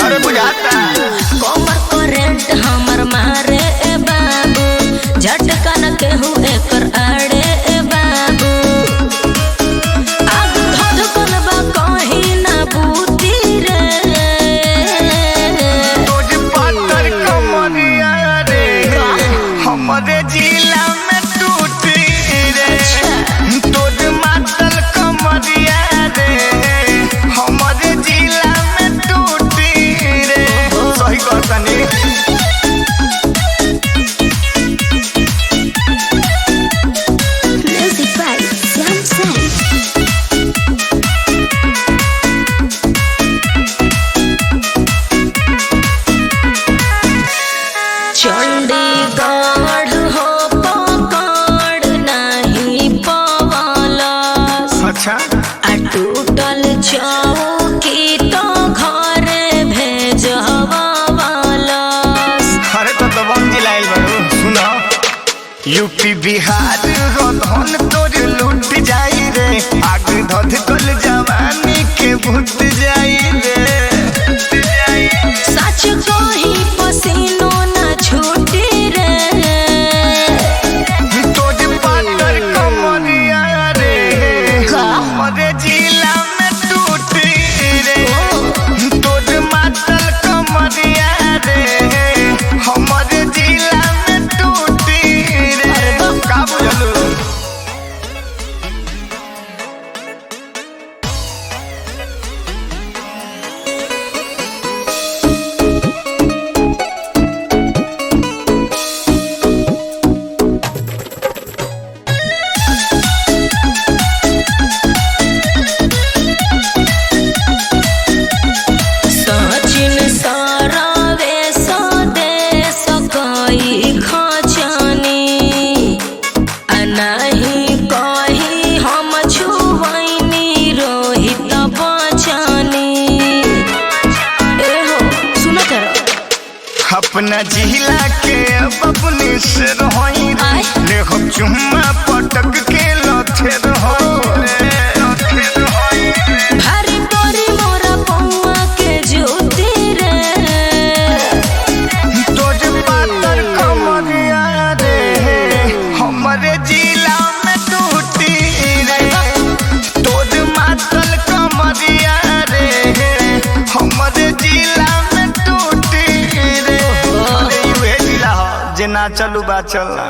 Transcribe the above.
अरे बुझाता कमर करेंट हमर मारे ए बाबू, झटका न केहू एकर आड़े ए बाबू। आग धधकल बा कहीं ना बूती रे, तोज पातर कमरिया रे हमरे जिला में टूटी रे। तोज मातल कमरिया रे हमरे जिला में टूटी रे। सही कहतनी म्यूजिक बाय श्याम सैन। चंडीगढ़ हो पकड़ नहीं पवालस, अच्छा आ टूटल चौकी तो घरे भेजवालस। अरे तो दबंग जिलाइल बारू सुनो। यूपी बिहार धन तोर लूट जाई रे, आग धधकल जवानी के भूत जाई रे। सच कही पसीनो न छूटी रे, तोर पातर कमरिया रे हमरे जिला में टूटी रे। तोर मातल कमरिया रे हमरे जिला में टूटी रे। का बुझलू सचिन सारावे स्वदेश कई खचनी, आ नहीं कही हम छुवैनी रोहित बचनी। एहो सुनो करो अपना जिला के अब अपने से रहोई आय। ले हम चुम्मा पटक के लथे रहोई भारी परी मोरा पौआ के ज्योति रे, तोज पातर कमरिया रे हमरे जिला में टूटी रे। तोज मातल कमरिया रे हमरे जिला में टूटी रे। अरे यूहे जिला हो जे ना चलू बा चलना।